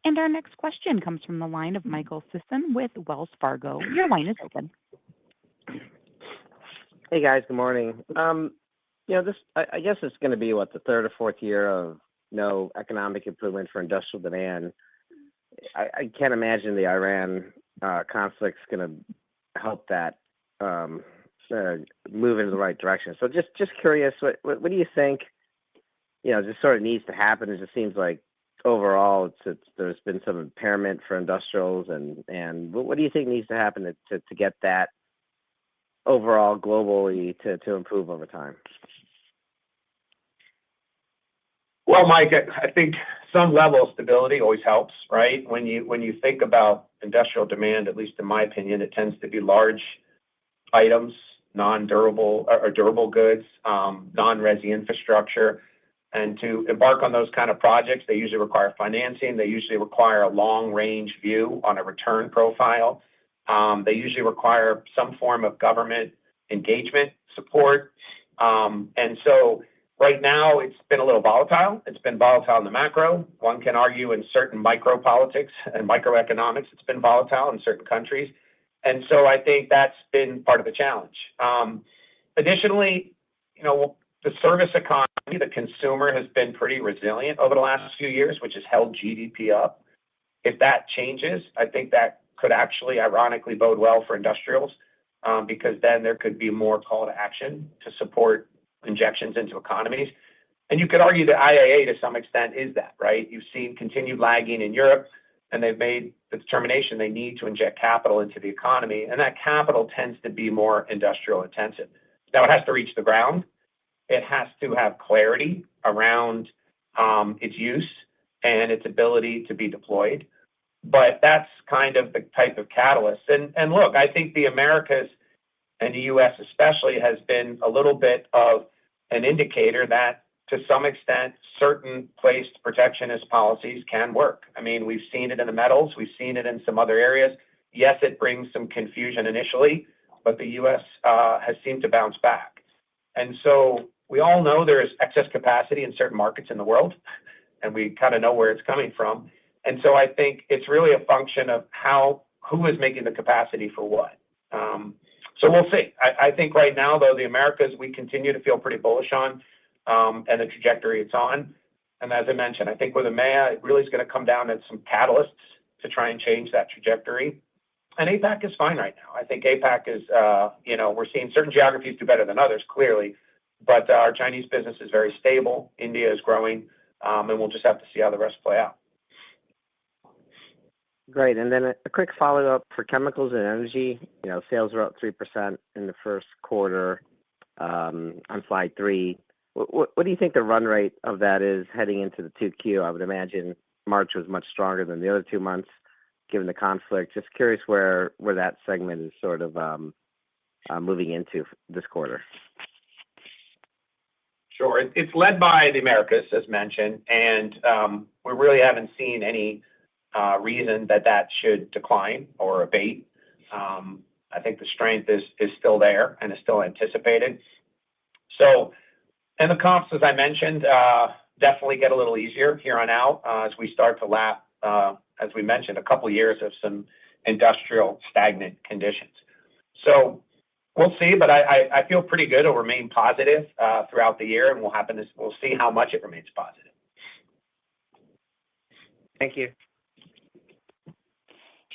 And our next question comes from the line of Michael Sisson with Wells Fargo. Your line is open. Hey, guys. Good morning. I guess it's going to be, the third or fourth year of no economic improvement for industrial demand. I can't imagine the Iran conflict's going to help that move in the right direction. So just curious, what do you think, just sort of needs to happen? It just seems like overall there's been some impairment for industrials, and what do you think needs to happen to get that overall globally to improve over time? Well, Mike, I think some level of stability always helps, right? When you think about industrial demand, at least in my opinion, it tends to be large items, non-durable or durable goods, non-resi infrastructure. And to embark on those kind of projects, they usually require financing. They usually require a long-range view on a return profile. They usually require some form of government engagement support. And so right now, it's been a little volatile. It's been volatile in the macro. One can argue in certain micro-politics and microeconomics, it's been volatile in certain countries. And so I think that's been part of the challenge. Additionally, the service economy, the consumer has been pretty resilient over the last few years, which has held GDP up. If that changes, I think that could actually ironically bode well for industrials because then there could be more call to action to support injections into economies. And you could argue that IIA to some extent is that, right? You've seen continued lagging in Europe, and they've made the determination they need to inject capital into the economy, and that capital tends to be more industrial intensive. Now, it has to reach the ground. It has to have clarity around its use and its ability to be deployed. But that's kind of the type of catalyst. And look, I think the Americas and the U.S. especially has been a little bit of an indicator that to some extent, certain placed protectionist policies can work. I mean, we've seen it in the metals. We've seen it in some other areas. Yes, it brings some confusion initially, but the U.S. has seemed to bounce back. And so we all know there's excess capacity in certain markets in the world, and we kind of know where it's coming from. And so I think it's really a function of who is making the capacity for what. So we'll see. I think right now, though, the Americas, we continue to feel pretty bullish on and the trajectory it's on. And as I mentioned, I think with EMEA, it really is going to come down to some catalysts to try and change that trajectory. And APAC is fine right now. I think APAC is, we're seeing certain geographies do better than others, clearly. But our Chinese business is very stable. India is growing. And we'll just have to see how the rest play out. Great. And then a quick follow-up for chemicals and energy. Sales were up 3% in the first quarter on slide 3. What do you think the run rate of that is heading into the 2Q? I would imagine March was much stronger than the other 2 months, given the conflict. Just curious where that segment is sort of moving into this quarter. Sure. It's led by the Americas, as mentioned, and we really haven't seen any reason that should decline or abate. I think the strength is still there and is still anticipated. So, and the comps, as I mentioned, definitely get a little easier here on out as we start to lap, as we mentioned, a couple of years of some industrial stagnant conditions. So we'll see, but I feel pretty good. It'll remain positive throughout the year, and we'll see how much it remains positive. Thank you.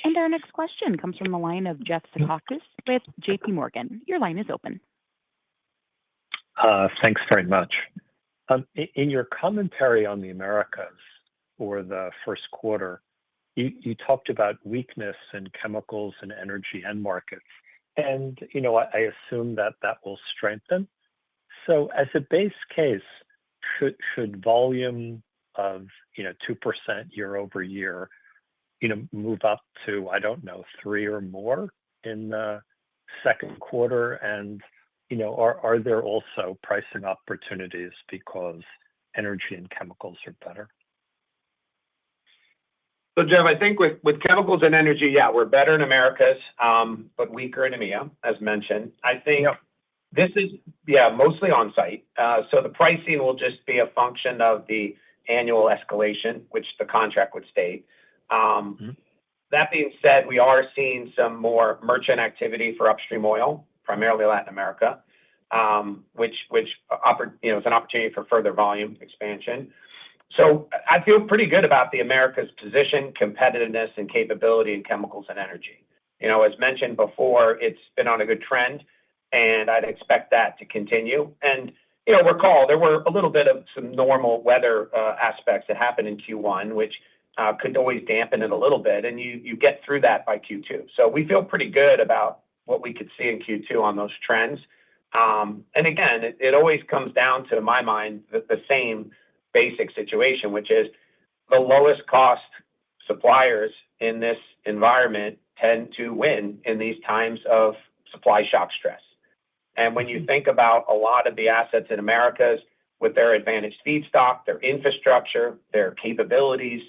And our next question comes from the line of Jeff Zekauskas with J.P. Morgan. Your line is open. Thanks very much. In your commentary on the Americas for the first quarter, you talked about weakness in chemicals and energy end markets. And, I assume that will strengthen. So as a base case, should volume of, 2% year over year, move up to, 3 or more in the second quarter? And, are there also pricing opportunities because energy and chemicals are better? So, Jeff, I think with chemicals and energy, yeah, we're better in Americas, but weaker in EMEA, as mentioned. I think this is, mostly on-site. So the pricing will just be a function of the annual escalation, which the contract would state. That being said, we are seeing some more merchant activity for upstream oil, primarily Latin America, which is an opportunity for further volume expansion. So I feel pretty good about the Americas' position, competitiveness, and capability in chemicals and energy. As mentioned before, it's been on a good trend, and I'd expect that to continue. And, recall, there were a little bit of some normal weather aspects that happened in Q1, which could always dampen it a little bit, and you get through that by Q2. So we feel pretty good about what we could see in Q2 on those trends. And again, it always comes down to, in my mind, the same basic situation, which is the lowest cost suppliers in this environment tend to win in these times of supply shock stress. And when you think about a lot of the assets in Americas with their advantaged feedstock, their infrastructure, their capabilities,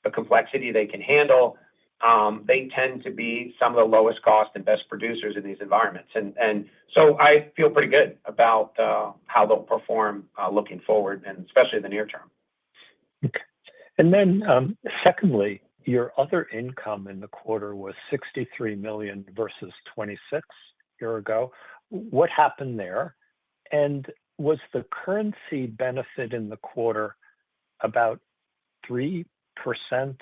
the complexity they can handle, they tend to be some of the lowest cost and best producers in these environments. And so I feel pretty good about how they'll perform looking forward, and especially in the near term. Okay. And then secondly, your other income in the quarter was $63 million versus $26 million a year ago. What happened there? And was the currency benefit in the quarter about 3%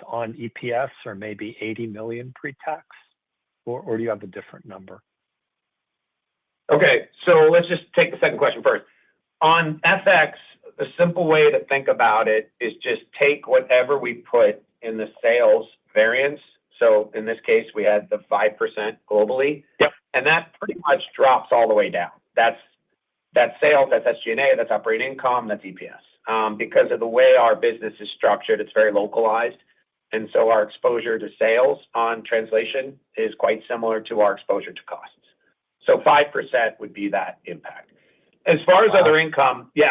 on EPS, or maybe $80 million pre-tax? Or do you have a different number? Okay, so let's just take the second question first. On FX, the simple way to think about it is just take whatever we put in the sales variance. So in this case, we had the 5% globally. Yep. And that pretty much drops all the way down. That's sales, that's SG&A, that's operating income, that's EPS. Because of the way our business is structured, it's very localized. And so our exposure to sales on translation is quite similar to our exposure to costs. So 5% would be that impact. As far as other income, in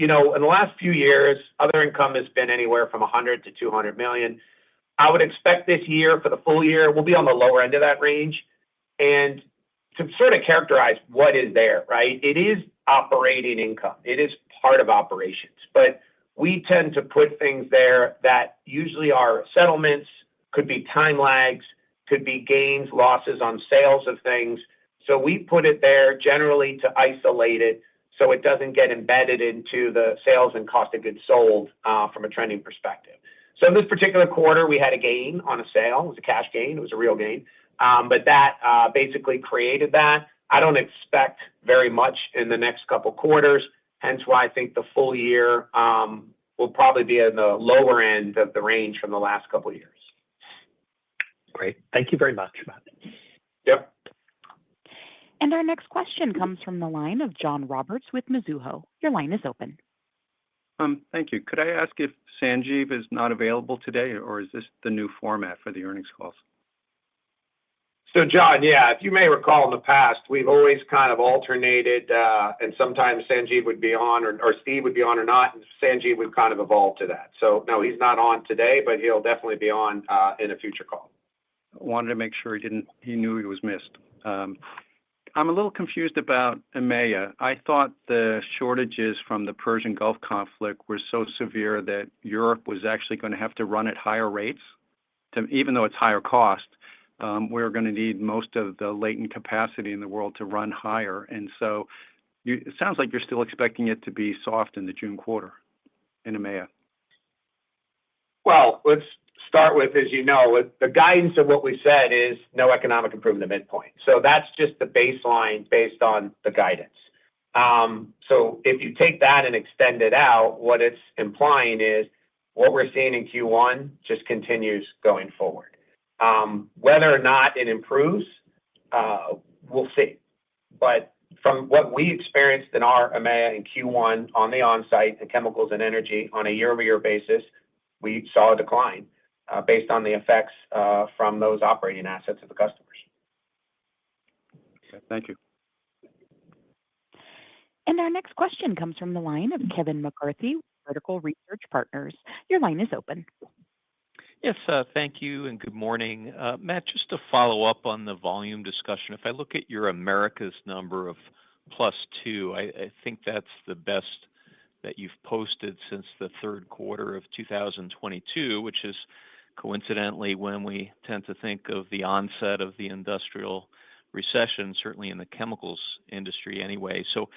the last few years, other income has been anywhere from $100 to $200 million. I would expect this year, for the full year, we'll be on the lower end of that range. And, to sort of characterize what is there, right? It is operating income. It is part of operations. But we tend to put things there that usually are settlements, could be time lags, could be gains, losses on sales of things. So we put it there generally to isolate it so it doesn't get embedded into the sales and cost of goods sold from a trending perspective. So in this particular quarter, we had a gain on a sale. It was a cash gain. It was a real gain. But that basically created that. I don't expect very much in the next couple quarters, hence why I think the full year will probably be in the lower end of the range from the last couple of years. Great. Thank you very much, Matt. Yep. And our next question comes from the line of John Roberts with Mizuho. Your line is open. Thank you. Could I ask if Sanjeev is not available today, or is this the new format for the earnings calls? So, John, yeah, if you may recall in the past, we've always kind of alternated, and sometimes Sanjeev would be on or Steve would be on or not, and Sanjeev would kind of evolve to that. So, no, he's not on today, but he'll definitely be on in a future call. Wanted to make sure he knew he was missed. I'm a little confused about EMEA. I thought the shortages from the Persian Gulf conflict were so severe that Europe was actually going to have to run at higher rates, even though it's higher cost. We're going to need most of the latent capacity in the world to run higher. And so it sounds like you're still expecting it to be soft in the June quarter in EMEA. Well, let's start with, as you know, the guidance of what we said is no economic improvement at midpoint. So that's just the baseline based on the guidance. So if you take that and extend it out, what it's implying is what we're seeing in Q1 just continues going forward. Whether or not it improves, we'll see. But from what we experienced in our EMEA in Q1 on the on-site and chemicals and energy on a year-over-year basis, we saw a decline based on the effects from those operating assets of the customers. Okay, thank you. And our next question comes from the line of Kevin McCarthy, Vertical Research Partners. Your line is open. Yes, thank you and good morning. Matt, just to follow up on the volume discussion, if I look at your Americas number of +2, I think that's the best that you've posted since the third quarter of 2022, which is coincidentally when we tend to think of the onset of the industrial recession, certainly in the chemicals industry anyway. So,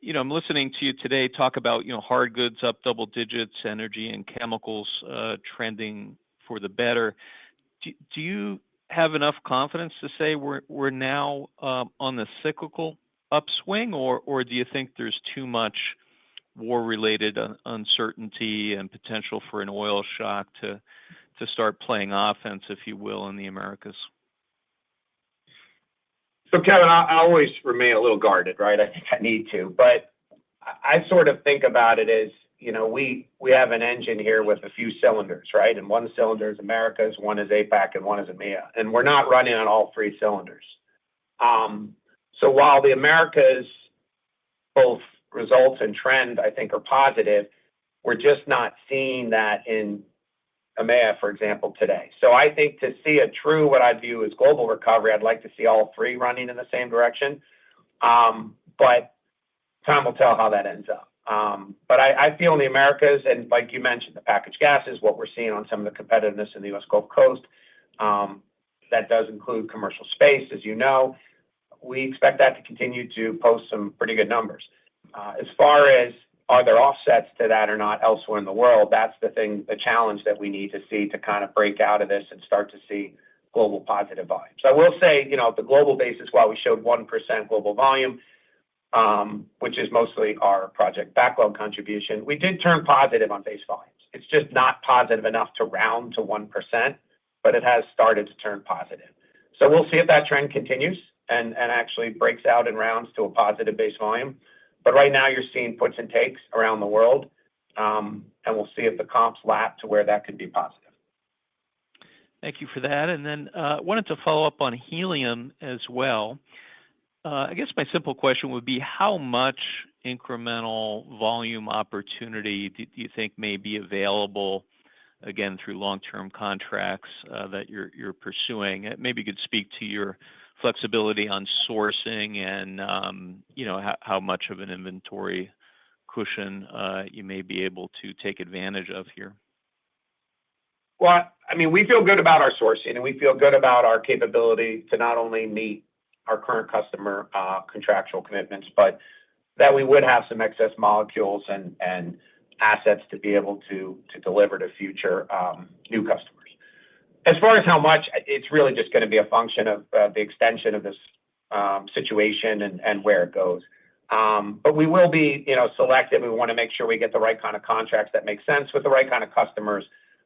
I'm listening to you today talk about, hard goods up double digits, energy and chemicals trending for the better. Do you have enough confidence to say we're now on the cyclical upswing, or do you think there's too much war-related uncertainty and potential for an oil shock to start playing offense, if you will, in the Americas? So, Kevin, I always remain a little guarded, right? I think I need to, but I sort of think about it as, we have an engine here with a few cylinders, right? And one cylinder is Americas, one is APAC, and one is EMEA. And we're not running on all three cylinders. So while the Americas, both results and trend, I think, are positive, we're just not seeing that in EMEA, for example, today. So I think to see a true, what I view as global recovery, I'd like to see all three running in the same direction. But time will tell how that ends up. But I feel in the Americas, and like you mentioned, the packaged gases, what we're seeing on some of the competitiveness in the U.S. Gulf Coast, that does include commercial space, as you know. We expect that to continue to post some pretty good numbers. As far as are there offsets to that or not elsewhere in the world, that's the challenge that we need to see to kind of break out of this and start to see global positive volume. So I will say, the global basis, while we showed 1% global volume, which is mostly our project backlog contribution, we did turn positive on base volumes. It's just not positive enough to round to 1%, but it has started to turn positive. So we'll see if that trend continues and actually breaks out and rounds to a positive base volume. But right now you're seeing puts and takes around the world, and we'll see if the comps lap to where that could be positive. Thank you for that. And then I wanted to follow up on helium as well. I guess my simple question would be, how much incremental volume opportunity do you think may be available, again, through long-term contracts that you're pursuing? Maybe you could speak to your flexibility on sourcing and how much of an inventory cushion you may be able to take advantage of here. Well, I mean, we feel good about our sourcing, and we feel good about our capability to not only meet our current customer contractual commitments, but that we would have some excess molecules and assets to be able to deliver to future new customers. As far as how much, it's really just going to be a function of the extension of this situation and where it goes. But we will be, selective. We want to make sure we get the right kind of contracts that make sense with the right kind of customers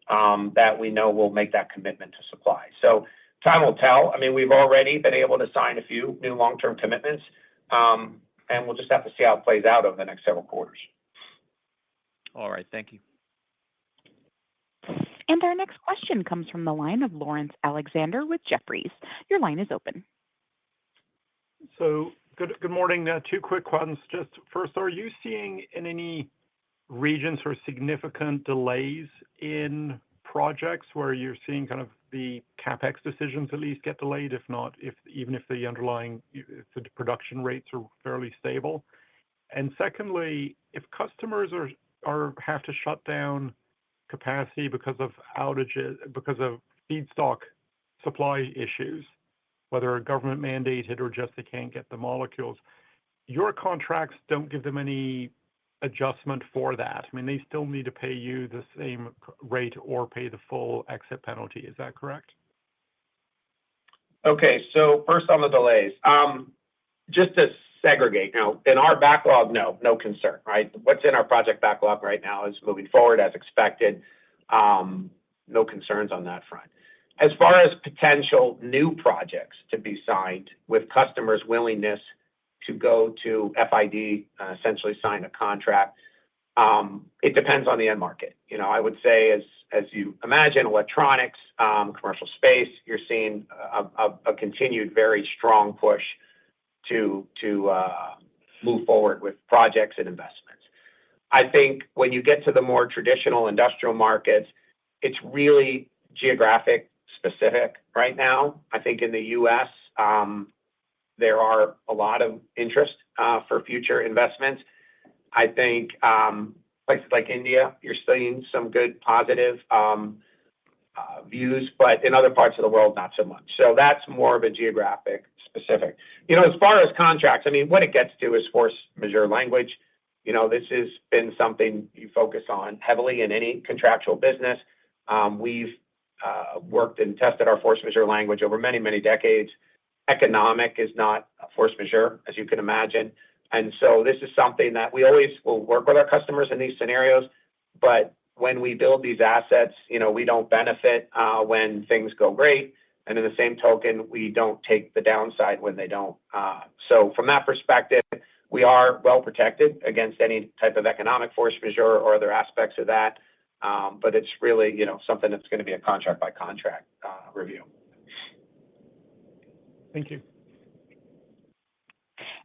that we know will make that commitment to supply. So time will tell. I mean, we've already been able to sign a few new long-term commitments, and we'll just have to see how it plays out over the next several quarters. All right. Thank you. And our next question comes from the line of Lawrence Alexander with Jefferies. Your line is open. So good morning. Two quick ones. Just first, are you seeing in any regions or significant delays in projects where you're seeing kind of the CapEx decisions at least get delayed, if not, even if the underlying the production rates are fairly stable? And secondly, if customers have to shut down capacity because of outages, because of feedstock supply issues, whether government mandated or just they can't get the molecules, your contracts don't give them any adjustment for that. I mean, they still need to pay you the same rate or pay the full exit penalty. Is that correct? Okay, so first on the delays, just to segregate, in our backlog, no concern, right? What's in our project backlog right now is moving forward as expected. No concerns on that front. As far as potential new projects to be signed with customers' willingness to go to FID, essentially sign a contract, it depends on the end market. I would say, as you imagine, electronics, commercial space, you're seeing a continued very strong push to move forward with projects and investments. I think when you get to the more traditional industrial markets, it's really geographic specific right now. I think in the U.S., there are a lot of interest for future investments. I think places like India, you're seeing some good positive views, but in other parts of the world, not so much. So that's more of a geographic specific. As far as contracts, I mean, what it gets to is force majeure language. This has been something you focus on heavily in any contractual business. We've worked and tested our force majeure language over many, many decades. Economic is not a force majeure, as you can imagine. And so this is something that we always will work with our customers in these scenarios. But when we build these assets, we don't benefit when things go great. And in the same token, we don't take the downside when they don't. So from that perspective, we are well protected against any type of economic force majeure or other aspects of that. But it's really, something that's going to be a contract by contract review. Thank you.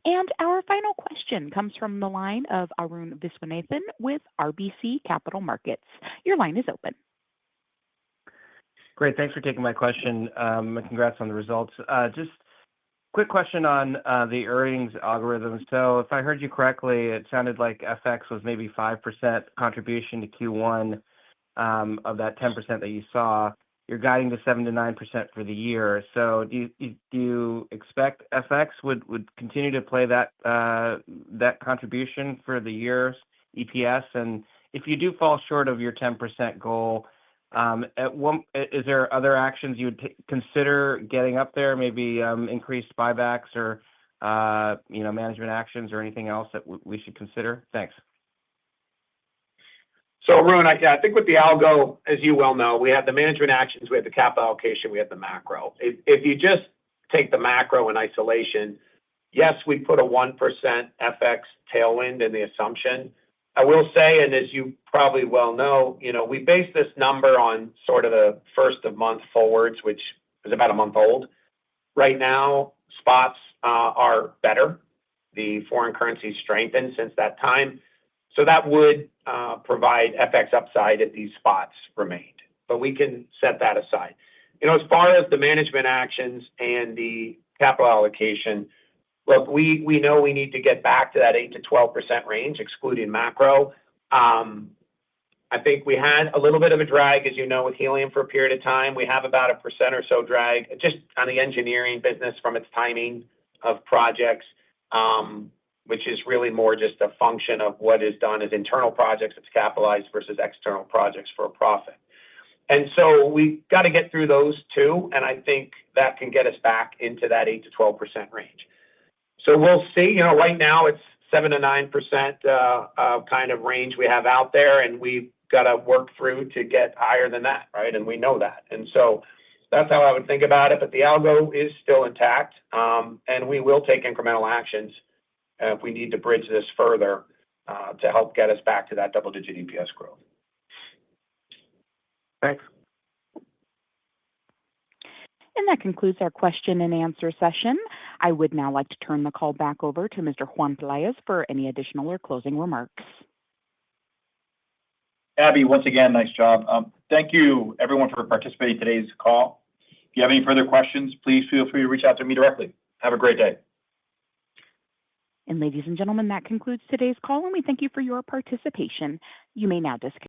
And our final question comes from the line of Arun Viswanathan with RBC Capital Markets. Your line is open. Great. Thanks for taking my question. Congrats on the results. Just quick question on the earnings algorithm. So if I heard you correctly, it sounded like FX was maybe 5% contribution to Q1 of that 10% that you saw. You're guiding to 7 to 9% for the year. So do you expect FX would continue to play that contribution for the year's EPS? And if you do fall short of your 10% goal, is there other actions you would consider getting up there, maybe increased buybacks or management actions or anything else that we should consider? Thanks. So, Arun, I think with the algo, as you well know, we have the management actions, we have the capital allocation, we have the macro. If you just take the macro in isolation, yes, we put a 1% FX tailwind in the assumption. I will say, and as you probably well know, we base this number on sort of the first of month forwards, which is about a month old. Right now, spots are better. The foreign currency strengthened since that time. So that would provide FX upside if these spots remained. But we can set that aside. As far as the management actions and the capital allocation, look, we know we need to get back to that 8 to 12% range, excluding macro. I think we had a little bit of a drag, as you know, with helium for a period of time. We have about 1% or so drag just on the engineering business from its timing of projects, which is really more just a function of what is done as internal projects that's capitalized versus external projects for a profit. And so we got to get through those two, and I think that can get us back into that 8 to 12% range. So we'll see. Right now it's 7 to 9% kind of range we have out there, and we've got to work through to get higher than that, right? And we know that. And so that's how I would think about it. But the algo is still intact, and we will take incremental actions if we need to bridge this further to help get us back to that double-digit EPS growth. Thanks. And that concludes our question and answer session. I would now like to turn the call back over to Mr. Juan Peláez for any additional or closing remarks. Abby, once again, nice job. Thank you, everyone, for participating in today's call. If you have any further questions, please feel free to reach out to me directly. Have a great day. And ladies and gentlemen, that concludes today's call, and we thank you for your participation. You may now disconnect.